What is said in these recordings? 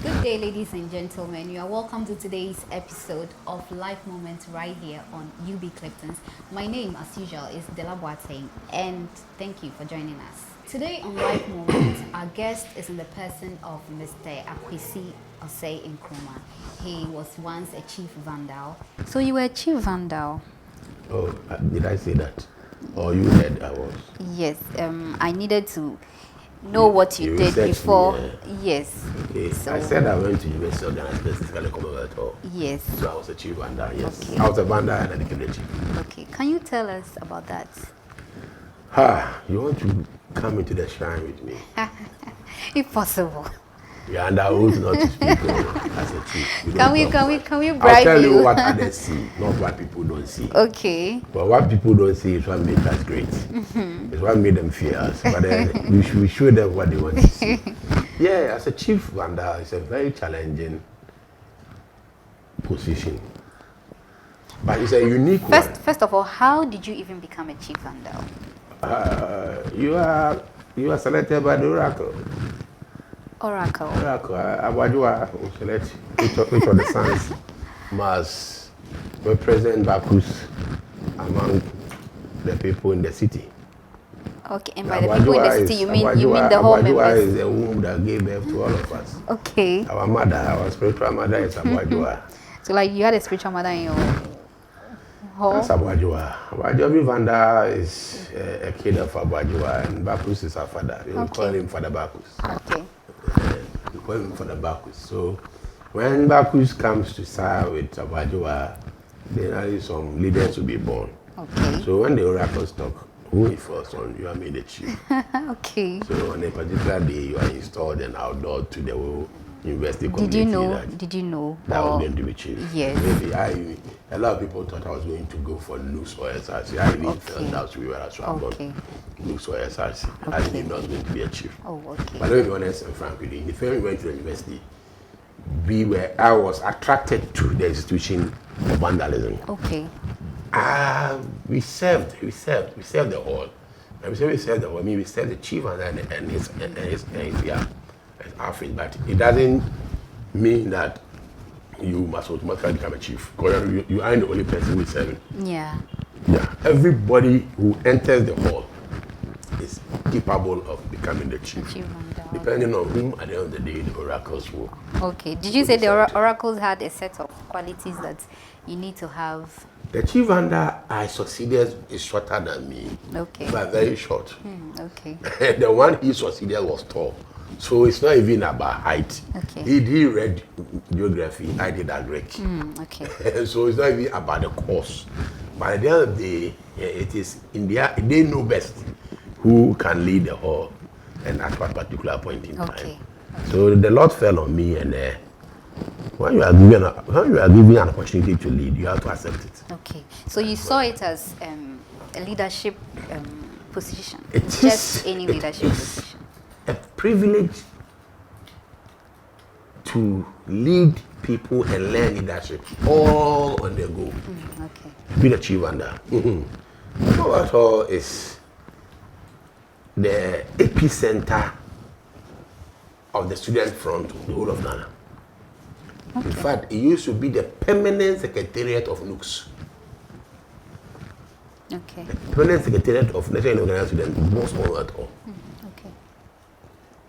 Good day, ladies and gentlemen. You are welcome to today's episode of Life Moments right here on UB Clifton's. My name, as usual, is Dela Boateng, and thank you for joining us. Today on Life Moments, our guest is in the person of Mr. Akwesi Osei Nkrumah. He was once a Chief Vandal. So you were a Chief Vandal? Oh, did I say that? Or you heard I was? Yes, I needed to know what you did before. Me, yes. Okay. So, I said I went to University of Ghana, specifically CommonWealth. Yes. So I was a Chief Vandal, yes. Okay. I was a Vanda and I became the Chief. Okay. Can you tell us about that? You want to come into the shrine with me? If possible. You're under oath not to speak as a chief. Can we bribe I'll tell you what others see, not what people don't see. Okay. But what people don't see is what made us great. It's what made them fear us. But then we show them what they want to see. Yeah, as a Chief Vandal, it's a very challenging position. But it's a unique one. First of all, how did you even become a Chief Vandal? You are selected by the Oracle. Oracle. Abadua will select which of the sons must represent Bacchus among the people in the city. Okay, and by the people in the city, you mean the whole members? Abadua is the womb that gave birth to all of us. Okay. Our mother, our spiritual mother is Abadua. So like you had a spiritual mother in your home? That's Abadua. Abadua Vanda is a kid of Abadua, and Bacchus is our father. We call him Father Bacchus. Okay. We call him Father Bacchus. So when Bacchus comes to side with Abadua, then some leaders will be born. Okay. So when the oracles talk, who is first on, you are made the chief. Okay. So on a particular day, you are installed and outdoor to the whole university community. Did you know? That was going to be chief. Yes. Maybe a lot of people thought I was going to go for Lux or SRC. I really felt that's where I was going. Lux or SRC. I didn't know I was going to be a chief. Oh, okay. But let me be honest and frank with you. The first we went to the university, I was attracted to the institution of vandalism. Okay. We served the hall. And we served the hall. I mean, we served the chief and his outfit. But it doesn't mean that you must automatically become a chief. Because you aren't the only person who is serving. Yeah. Yeah. Everybody who enters the hall is capable of becoming the chief. Depending on whom at the end of the day the oracles will. Okay. Did you say the oracles had a set of qualities that you need to have? The Chief Vandal I succeeded is shorter than me. Okay. But very short. Okay. The one he succeeded was tall. So it's not even about height. Okay. He read geography, I did agric. Okay. So it's not even about the course. But at the end of the day, it is in they know best who can lead the hall and at what particular point in time. So the Lord fell on me, and when you are given an opportunity to lead, you have to accept it. Okay. So you saw it as a leadership position. It's just any leadership position. A privilege to lead people and learn leadership all on the go. Okay. Be the Chief Vandal. CommonWealth is the epicenter of the student front of the whole of Ghana. Okay. In fact, it used to be the permanent secretariat of NUCS. Okay. The permanent secretariat of National Organized Students was CommonWealth. Okay.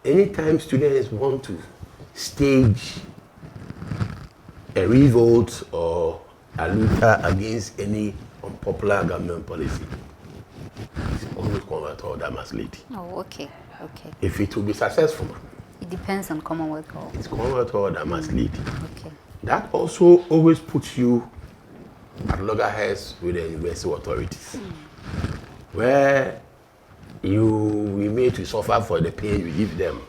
Anytime students want to stage a revolt or a luther against any unpopular government policy, it's always CommonWealth that must lead. Oh, okay. Okay. If it will be successful, it depends on CommonWealth. It's CommonWealth that must lead. Okay. That also always puts you at loggerheads with the university authorities, where you will made to suffer for the pain you give them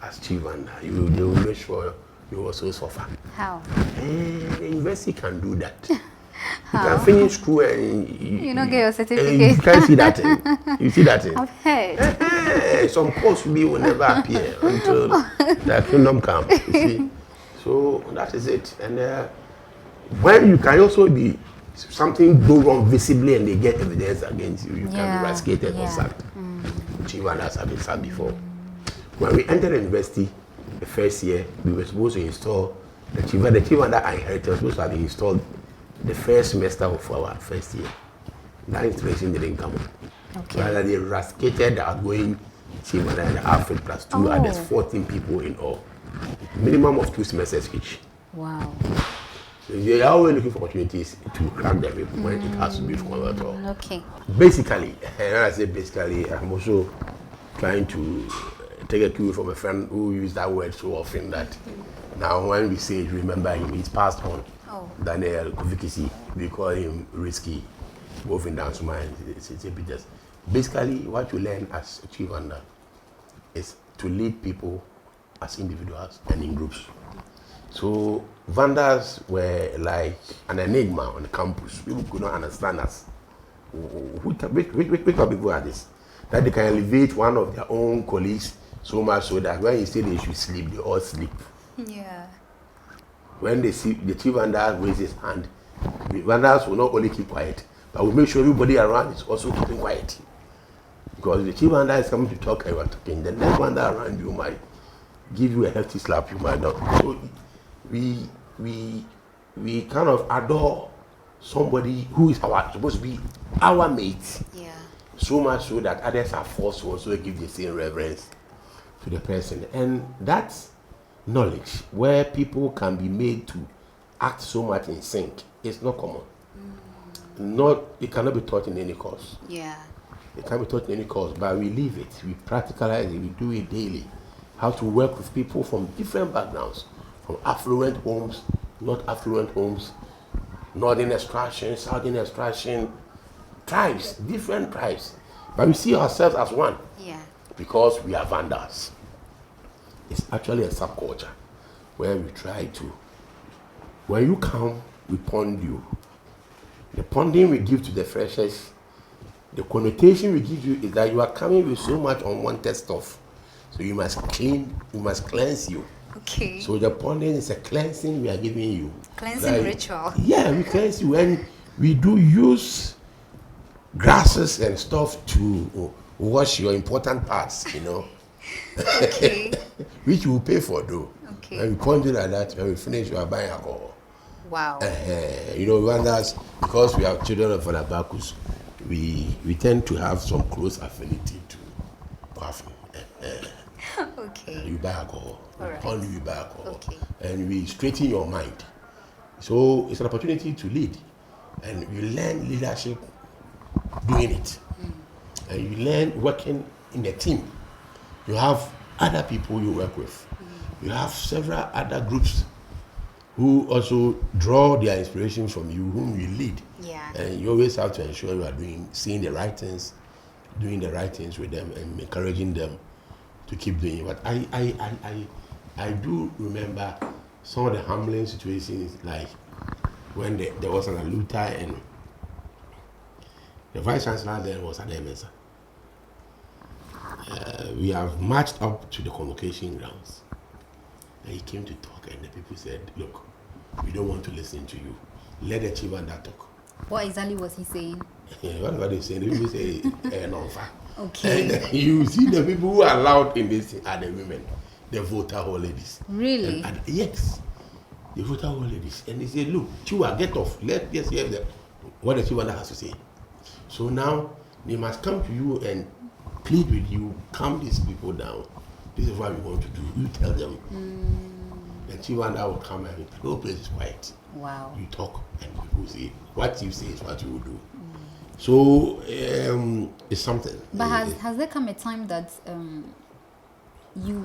as Chief Vandal. They will make sure you also suffer. How? The university can do that. You can finish school and you don't get your certificate. You can see that thing. You see that thing. I've heard. Some course will never appear until the kingdom comes. You see, so that is it. And when you can also be something go wrong visibly and they get evidence against you, you can be rusticated or sacked. Chief Vandals have been sacked before. When we entered the university, the first year, we were supposed to install the Chief Vandal I inherited was supposed to have been installed the first semester of our first year. That installation didn't come. Okay. Rather, they eradicated the outgoing Chief Vandal and the outfit plus 2, and there's 14 people in all. Minimum of 2 semesters each. Wow. So they are always looking for opportunities to crack them when it has to be CommonWealth. Okay. Basically, and when I say basically, I'm also trying to take a cue from a friend who used that word so often that now when we say it, remember him, he's passed on. Daniel Kovikisi, we call him Risky, both in dance mind. It's a bit just. Basically, what you learn as a Chief Vandal is to lead people as individuals and in groups. So Vandals were like an enigma on the campus. People could not understand us. Which people are this? That they can elevate one of their own colleagues so much so that when you say they should sleep, they all sleep. Yeah. When they see the Chief Vandal raise his hand, the Vandals will not only keep quiet, but will make sure everybody around is also keeping quiet. Because the Chief Vandal is coming to talk and you are talking. The next Vandal around you might give you a hefty slap, you might not. So we kind of adore somebody who is supposed to be our mate. Yeah. So much so that others are forced to also give the same reverence to the person. And that's knowledge where people can be made to act so much in sync. It's not common. It cannot be taught in any course. Yeah. It can't be taught in any course, but we live it, we practicalize it, we do it daily. How to work with people from different backgrounds, from affluent homes, not affluent homes, northern extraction, southern extraction, tribes, different tribes. But we see ourselves as one. Yeah. Because we are Vandals. It's actually a subculture where we try to, when you come, we pond you. The ponding we give to the freshers, the connotation we give you is that you are coming with so much unwanted stuff. So you must cleanse you. Okay. So the ponding is a cleansing we are giving you. Cleansing ritual. Yeah, we cleanse you, and we do use grasses and stuff to wash your important parts, you know. Okay. Which you will pay for though. Okay. And we pond you like that, when we finish, you are buying alcohol. Wow. You know, Vandas, because we are children of Anabakus, we tend to have some close affinity to perfume. Okay. You buy alcohol. Right. Only you buy alcohol. Okay. And we straighten your mind. So it's an opportunity to lead. And you learn leadership doing it. And you learn working in a team. You have other people you work with. You have several other groups who also draw their inspiration from you, whom you lead. Yeah. And you always have to ensure you are seeing the right things, doing the right things with them, and encouraging them to keep doing it. But I do remember some of the humbling situations, like when there was an alluta and the vice chancellor then was at the MSA. We have marched up to the convocation grounds. And he came to talk, and the people said, look, we don't want to listen to you. Let the Chief Vandal talk. What exactly was he saying? What were they saying? The people say, no, Okay. And you see the people who are allowed in this are the women, the voter hall ladies. Really? And yes, the voter hall ladies. And they say, look, Chua, get off. Let's hear what the Chief Vandal has to say. So now, they must come to you and plead with you, calm these people down. This is what we want to do. You tell them. The Chief Vandal will come and the whole place is quiet. Wow. You talk and people say, what you say is what you will do. So it's something. But has there come a time that the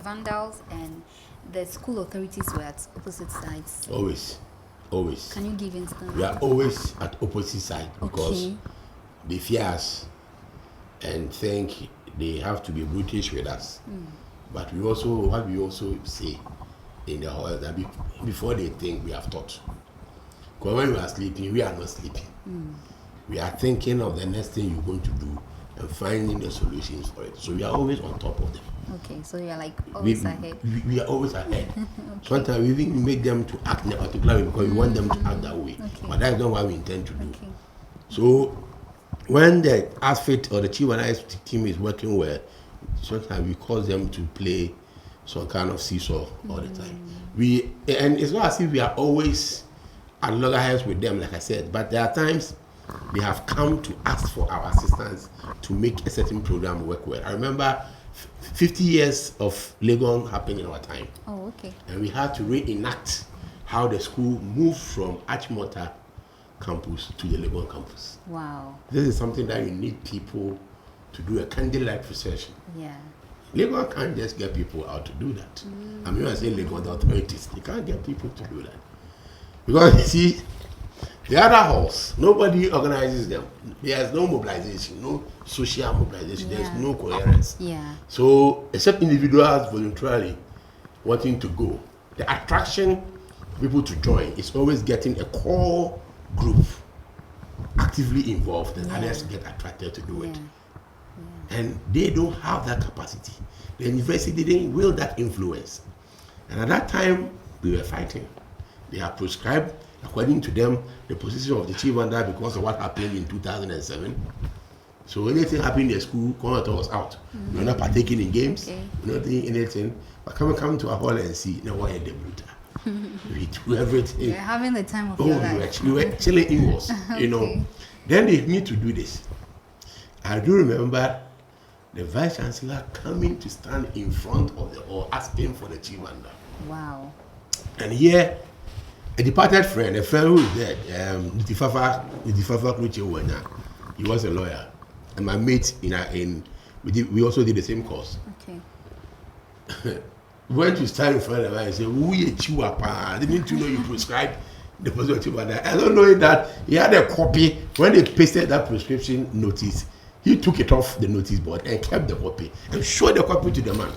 Vandals and the school authorities were at opposite sides? Always. Can you give instance? We are always at opposite sides because Okay. they fear us and think they have to be brutish with us. But what we also say in the hall that before they think, we have thought. Because when we are sleeping, we are not sleeping. We are thinking of the next thing you're going to do and finding the solutions for it. So we are always on top of them. Okay, so you're like always ahead. We are always ahead. Okay. Sometimes we even make them to act in a particular way because we want them to act that way. Okay. But that's not what we intend to do. Okay. So when the outfit or the Chief Vandal team is working well, sometimes we cause them to play some kind of seesaw all the time. And it's not as if we are always at loggerheads with them, like I said, but there are times they have come to ask for our assistance to make a certain program work well. I remember 50 years of Legon happened in our time. Oh, okay. And we had to reenact how the school moved from Achimota campus to the Legon campus. Wow. This is something that you need people to do a candlelight procession. Yeah. Legon can't just get people out to do that. I mean, when I say Legon, the authorities, they can't get people to do that. Because you see, the other halls, nobody organizes them. There's no mobilization, no social mobilization, there's no coherence. Yeah. So, except individuals voluntarily wanting to go, the attraction for people to join is always getting a core group actively involved and others get attracted to do it. And they don't have that capacity. The university didn't will that influence. And at that time, we were fighting. They have prescribed, according to them, the position of the Chief Vandal because of what happened in 2007. So anything happened in the school, CommonWealth was out. We were not partaking in games, we were not doing anything. But come to a hall and see, now what the brutal. We do everything. You're having the time of your life. We were chilling inwards, you know. Then they need to do this. I do remember the Vice Chancellor coming to stand in front of the hall asking for the Chief Vandal. Wow. And here, a departed friend, a friend who is dead, Nitifafa Kluche, he was a lawyer. And my mate, we also did the same course. Okay. Went to stand in front of him and say, "Who you chiwapa? I didn't know you prescribed the positive." I don't know that he had a copy. When they pasted that prescription notice, he took it off the notice board and kept the copy and showed the copy to the man.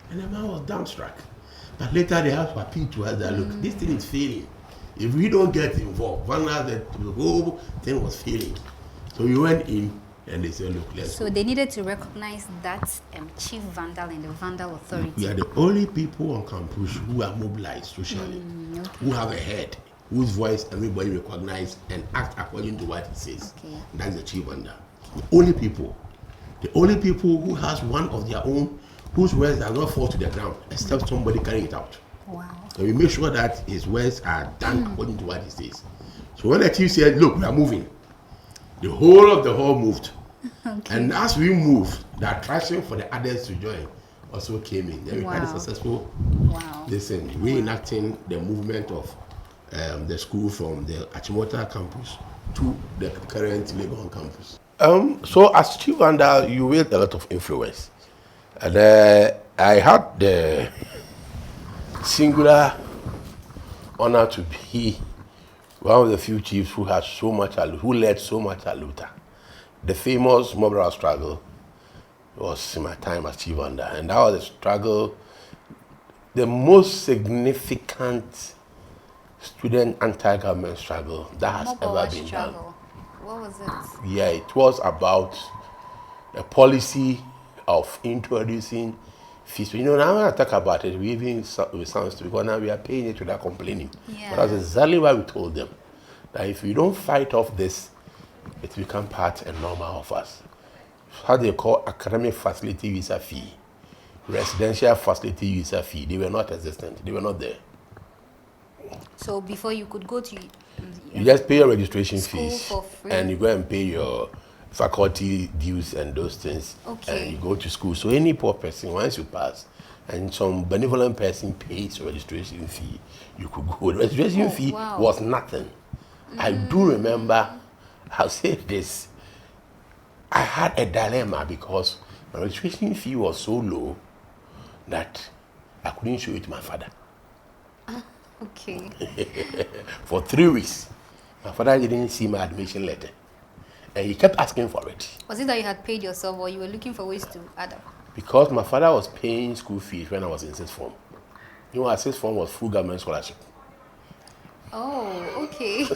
And the man was dumbstruck. But later they have to appeal to us that, look, this thing is failing. If we don't get involved, the whole thing was failing. So we went in and they said, look, let's So go. they needed to recognize that Chief Vandal and the Vandal authority. We are the only people on campus who are mobilized socially, who have a head, whose voice everybody recognize and act according to what it says. Okay. That's the Chief Vandal. The only people who has one of their own, whose words are not fall to the ground, except somebody carrying it out. Wow. So we make sure that his words are done according to what he says. So when the chief said, look, we are moving, the whole of the hall moved. Okay. And as we moved, the attraction for the others to join also came in. Then we had a successful reenacting the movement of the school from the Achimota campus to the current Legon campus. So as Chief Vandal, you wield a lot of influence. And I had the singular honor to be one of the few chiefs who had so much, who led so much aluta. The famous mmoborowa struggle was in my time as Chief Vandal, and that was a struggle, the most significant student anti-government struggle that has ever been done. What was it? Yeah, it was about a policy of introducing fees. You know, now when I talk about it, we even it sounds to because now we are paying it without complaining. Yeah. But that's exactly why we told them that if we don't fight off this, it becomes part and normal of us. How they call academic facility visa fee, residential facility visa fee. They were not existent. They were not there. So before you could go to You just pay your registration school fees for free. and you go and pay your faculty dues and those things. Okay. And you go to school. So any poor person, once you pass, and some benevolent person pays your registration fee, you could go. The registration fee was nothing. I do remember, I'll say this, I had a dilemma because my registration fee was so low that I couldn't show it to my father. Okay. For 3 weeks. My father didn't see my admission letter. And he kept asking for it. Was it that you had paid yourself or you were looking for ways to add up? Because my father was paying school fees when I was in sixth form. You know, our sixth form was full government scholarship. Oh, okay.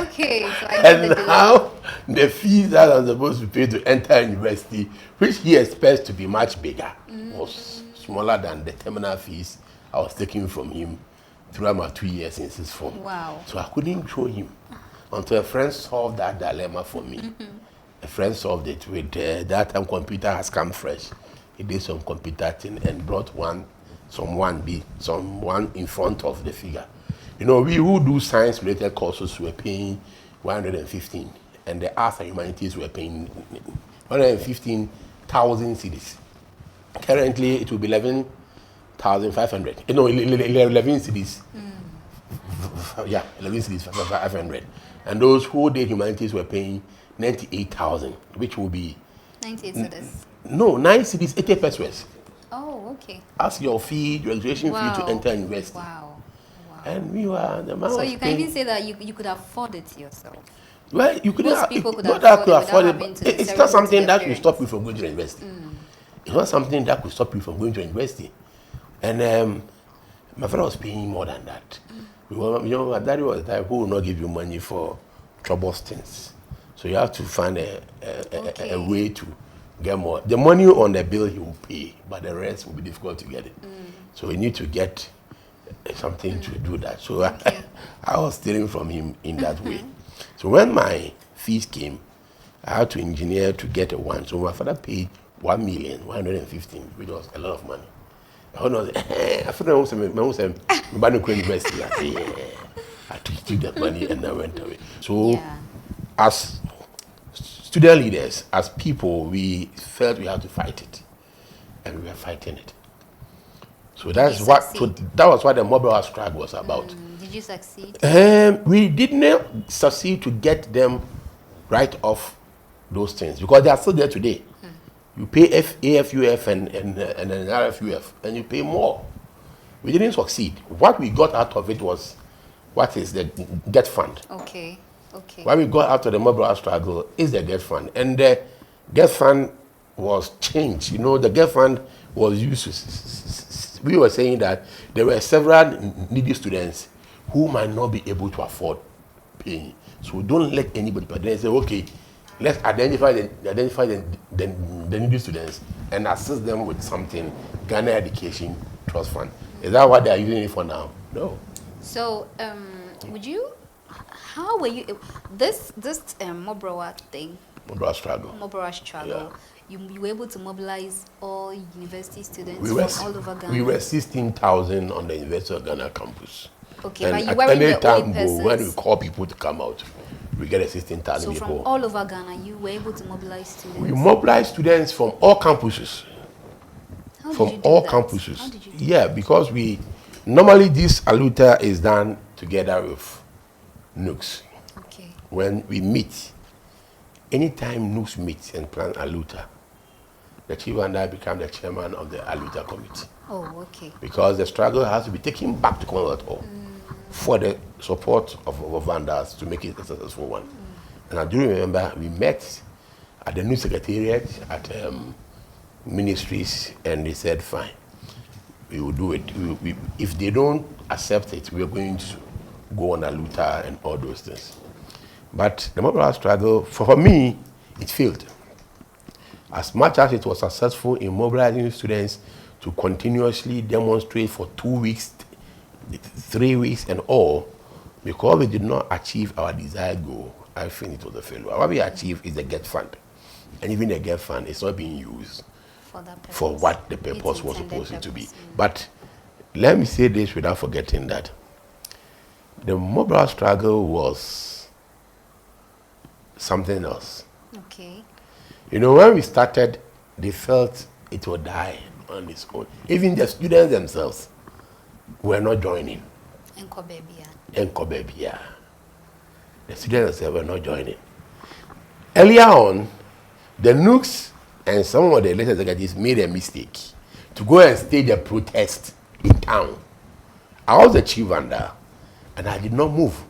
Okay. So And now, the fees that I'm supposed to pay to enter university, which he expects to be much bigger, was smaller than the terminal fees I was taking from him throughout my 2 years in sixth form. Wow. So I couldn't show him until a friend solved that dilemma for me. A friend solved it with that time computer has come fresh. He did some computer thing and brought someone in front of the figure. You know, we who do science related courses were paying 115, and the arts and humanities were paying 115,000 cedis. Currently, it will be 11,500. No, 11 cedis. Yeah, 11 cedis, 500. And those who did humanities were paying 98,000, which will be 98 cedis. No, 9 cedis, 80 pesos. Oh, okay. As your fee, your registration fee to enter university. Wow. And we were the man. So you can even say that you could afford it yourself. Well, you could Most have, people could not afford that it could afford without it. having to It's not something that will parents. stop you from going to university. It's not something that could stop you from going to university. And my father was paying more than that. You know, my daddy was the type who will not give you money for trouble things. So you have to find a way to get more. The money on the bill he will pay, but the rest will be difficult to get it. So you need to get something to do that. So I was stealing from him in that way. So when my fees came, I had to engineer to get a one. So my father paid 1,115,000, which was a lot of money. I took that money and I went away. So as student leaders, as people, we felt we had to fight it, and we were fighting it. So that was what the mobile struggle was about. Did you succeed? We did not succeed to get them right off those things because they are still there today. You pay AFUF and an RFUF, and you pay more. We didn't succeed. What we got out of it was what is the Get Fund. Okay. What we got out of the mobile struggle is the Get Fund. And the Get Fund was changed. You know, the Get Fund was used to, we were saying that there were several needy students who might not be able to afford paying. So don't let anybody, but then say, okay, let's identify the needy students and assist them with something. Ghana Education Trust Fund. Is that what they are using it for now? No. So, how were you, this mmoborowa thing? Mobile struggle. Yeah. You were able to mobilize all university students from all over Ghana? We were 16,000 on the University of Ghana campus. Okay, and but you at weren't any the time, only persons. when we call people to come out, we get a 16,000 so people. So from all over Ghana, you were able to mobilize students? We mobilize students from all campuses. How from did you do all that? campuses. How did you do yeah, that? because we normally this aluta is done together with NUCS. Okay. When we meet, anytime NUCS meets and plan aluta, the Chief Vandal become the chairman of the aluta committee. Oh, okay. Because the struggle has to be taken back to CommonWealth for the support of Vandas to make it a successful one. And I do remember we met at the new secretariat at ministries, and they said, fine, we will do it. If they don't accept it, we are going to go on aluta and all those things. But the mobile struggle, for me, it failed. As much as it was successful in mobilizing students to continuously demonstrate for 2 weeks, 3 weeks and all, because we did not achieve our desired goal, I think it was a failure. What we achieved is the Get Fund. And even the Get Fund is not being used for what the purpose was supposed to be. But let me say this without forgetting that the mobile struggle was something else. Okay. You know, when we started, they felt it would die on its own. Even the students themselves were not joining. Enkobebia. The students themselves were not joining. Earlier on, the NUCS and some of the elected executives made a mistake to go and stage a protest in town. I was the Chief Vandal, and I did not move.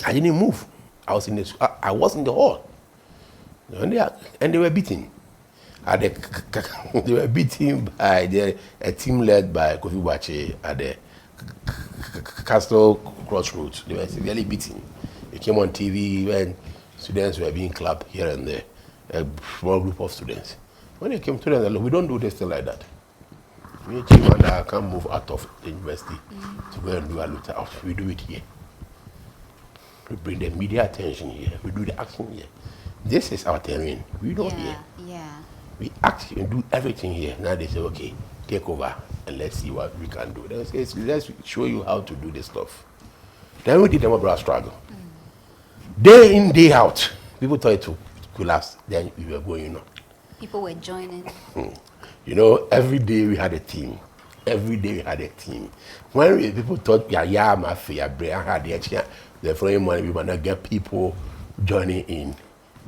I didn't move. I was in the hall. And they were beaten. They were beaten by a team led by Kofi Bache at the Castle Crossroads. They were severely beaten. It came on TV when students were being clapped here and there, a small group of students. When they came to them, look, we don't do this thing like that. Me, Chief Vandal, can't move out of the university to go and do aluta. We do it here. We bring the media attention here. We do the action here. This is our terrain. We don't here. Yeah. We act and do everything here. Now they say, okay, take over and let's see what we can do. They say, let's show you how to do this stuff. Then we did the Mobilizing struggle. Day in, day out. People thought it would collapse. Then we were going on. People were joining. You know, every day we had a team. Every day we had a team. When people thought, yeah, my fear, Brian had the following morning, we were not get people joining in.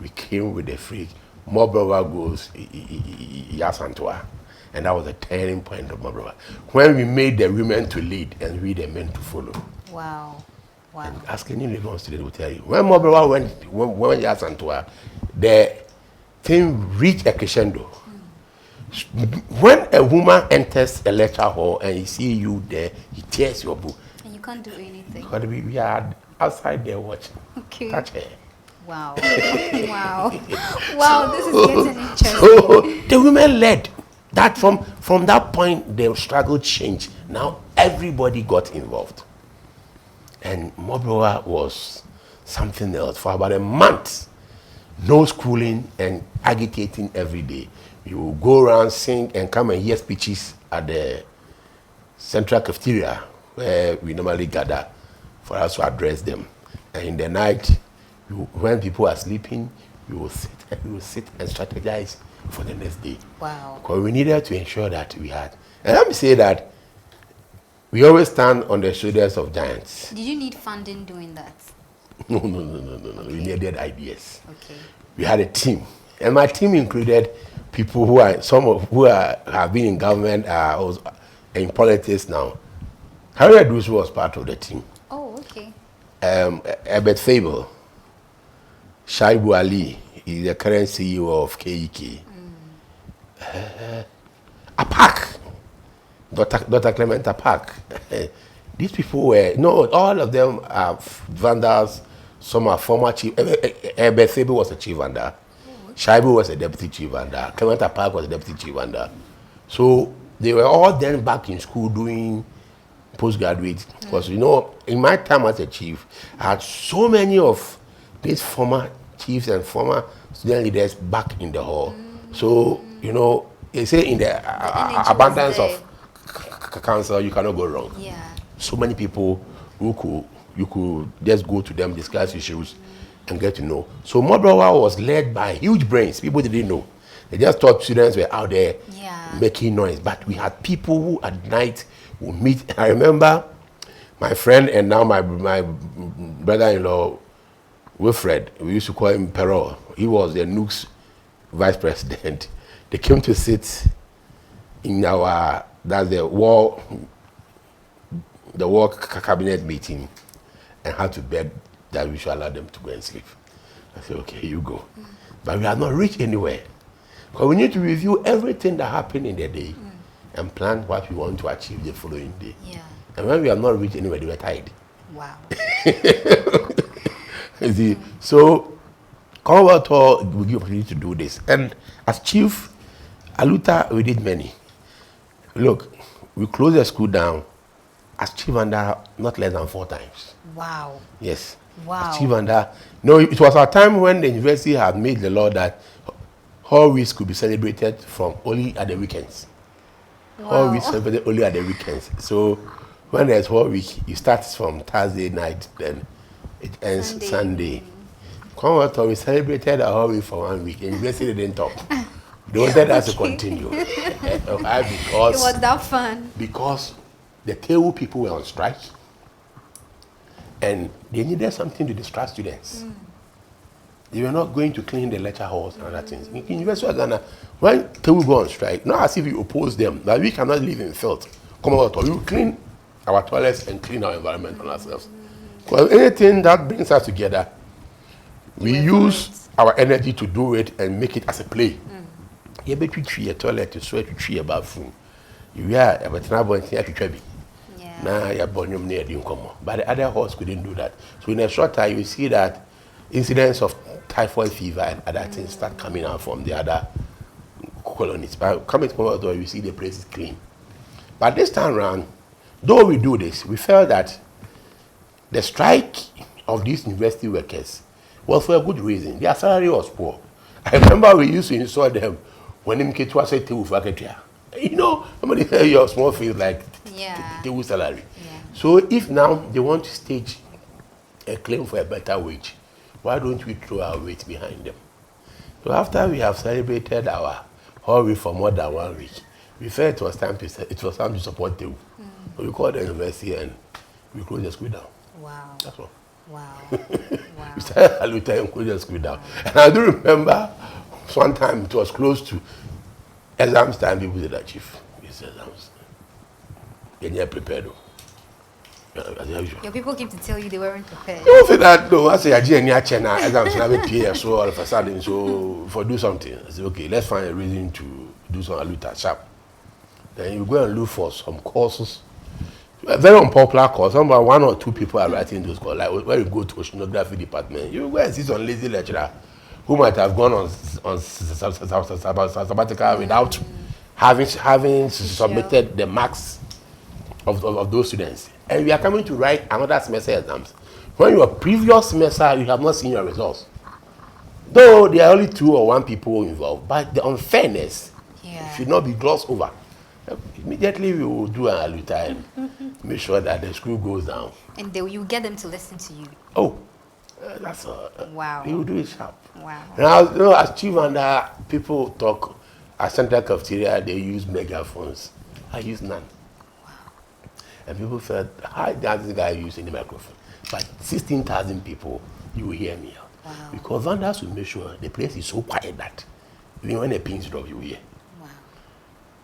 We came with the fridge. Mmoborowa goes, Yasantua. And that was the turning point of Mmoborowa. When we made the women to lead and we the men to follow. Wow. And ask any Legon student will tell you. When Mmoborowa went Yasantua, the thing reached a crescendo. When a woman enters a lecture hall and he see you there, he tears your book. And you can't do anything. Because we are outside there watching. Okay. Touch her. Wow. Wow, this is getting interesting. So the women led. That from that point, the struggle changed. Now everybody got involved. And Mmoborowa was something else. For about a month, no schooling and agitating every day. You will go around, sing, and come and hear speeches at the central cafeteria where we normally gather for us to address them. And in the night, when people are sleeping, you will sit and strategize for the next day. Wow. Because we needed to ensure that we had. And let me say that we always stand on the shoulders of giants. Did you need funding doing that? No. Okay. We needed ideas. Okay. We had a team. And my team included people who have been in government, also in politics now. Harriet Dusu was part of the team. Oh, okay. Ebert Fable, Shaibu Ali is the current CEO of KEK. Apak, Dr. Clement Apak. These people were, all of them are Vandals. Some are former chief. Ebert Fable was a chief Vanda. Shaibu was a deputy chief Vanda. Clement Apak was a deputy chief Vanda. So they were all then back in school doing postgraduate. Because, in my time as a chief, I had so many of these former chiefs and former student leaders back in the hall. So, they say in the abundance of counsel, you cannot go wrong. Yeah. So many people you could just go to them, discuss issues, and get to know. So Mmoborowa was led by huge brains. People didn't know. They just thought students were out there making noise. But we had people who at night would meet. I remember my friend and now my brother-in-law, Wilfred, we used to call him Perot. He was the NUC's vice president. They came to sit in the war cabinet meeting and had to beg that we should allow them to go and sleep. I said, okay, you go. But we have not reached anywhere. Because we need to review everything that happened in the day and plan what we want to achieve the following day. Yeah. And when we have not reached anywhere, they were tired. Wow. You see, so CommonWealth will give opportunity to do this. And as chief, Aluta, we did many. Look, we closed the school down as chief Vanda not less than 4 times. Wow. Yes. Wow. As chief Vanda. No, it was our time when the university had made the law that Hall weeks could be celebrated from only at the weekends. Wow. Hall weeks celebrated only at the weekends. So when there's Hall week, it starts from Thursday night, then it ends Sunday. CommonWealth, we celebrated a Hall week for 1 week, and university didn't talk. They wanted us to continue. Why? Because it was that fun. Because the Tewu people were on strike, and they needed something to distract students. They were not going to clean the lecture halls and other things. In University of Ghana, when Tewu go on strike, not as if you oppose them, but we cannot live in filth. CommonWealth, we will clean our toilets and clean our environment on ourselves. Because anything that brings us together, we use our energy to do it and make it as a play. You bet you tree a toilet, you sweat to tree a bathroom. You are a veteran to Trebi. Now you're born near the income. But the other horse couldn't do that. So in a short time, you see that incidents of typhoid fever and other things start coming out from the other colonies. But coming to CommonWealth, you see the place is clean. But this time around, though we do this, we felt that the strike of these university workers was for a good reason. Their salary was poor. I remember we used to insult them when them kids was a table for you know, somebody say your small fees like table salary. Yeah. So if now they want to stage a claim for a better wage, why don't we throw our weight behind them? So after we have celebrated our hurry for more than 1 week, we felt it was time to support them. So we called the university and we closed the school down. Wow. That's all. Wow. Wow. We started Aluta and closed the school down. And I do remember one time it was close to exams time, people did that, Chief. These exams. They never prepared. As usual. Your people keep to tell you they weren't prepared. You don't say that, no. I say, I didn't hear China exams, I have a PA, so all of a sudden, so for do something. I say, okay, let's find a reason to do some Aluta sharp. Then you go and look for some courses. A very unpopular course. Somebody, 1 or 2 people are writing those courses. Like when you go to oceanography department, you go and see some lazy lecturer who might have gone on sabbatical without having submitted the marks of those students. And we are coming to write another semester exams. When your previous semester, you have not seen your results. Though there are only 2 or 1 people involved, but the unfairness should not be glossed over. Immediately we will do an Aluta and make sure that the school goes down. And you get them to listen to you. Oh, that's wow. You will do it sharp. Wow. Now, you know, as Chief Vandal, people talk at Central Cafeteria, they use megaphones. I use none. Wow. And people felt, how does this guy use any microphone? But 16,000 people, you will hear me. Wow. Because Vandals will make sure the place is so quiet that even when the pins drop, you will hear. Wow.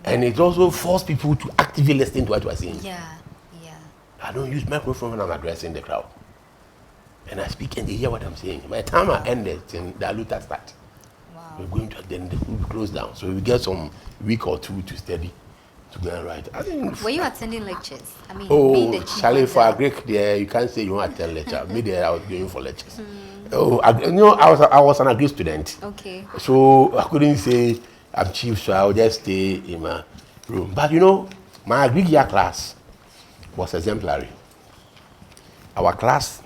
And it also forces people to actively listen to what you are saying. Yeah, yeah. I don't use microphone when I'm addressing the crowd. And I speak and they hear what I'm saying. By the time I end it, and the Aluta start. Wow. We're going to then we close down. So we get some week or 2 to study to go and write. I think. Were you attending lectures? I mean, being the Chief Charlie, for a Vandal. Greek there, you can't say you want to attend lecture. Me there, I was going for lectures. I was an Agri student. Okay. So I couldn't say I'm chief, so I would just stay in my room. But my Agri year class was exemplary. Our class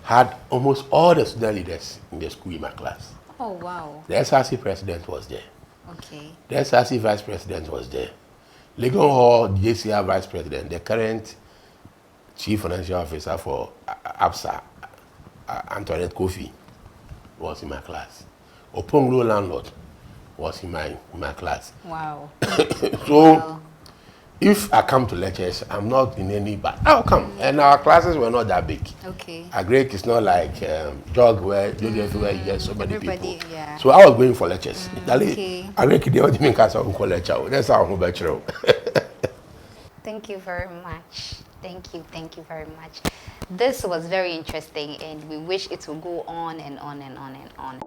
had almost all the student leaders in the school in my class. Oh, wow. The SRC president was there. Okay. The SRC vice president was there. Legon Hall, the JCR vice president, the current chief financial officer for ABSA, Antoinette Kofi, was in my class. Oponglo landlord was in my class. Wow. So, Wow. if I come to lectures, I'm not in any, but I'll come. And our classes were not that big. Okay. A Greek is not like Jog where everywhere you get so many Everybody, people. yeah. So I was going for lectures. Okay. A Greek, they don't even cast on lecture. That's how I'm lecture. Thank you very much. Thank you very much. This was very interesting and we wish it will go on and on and on and on.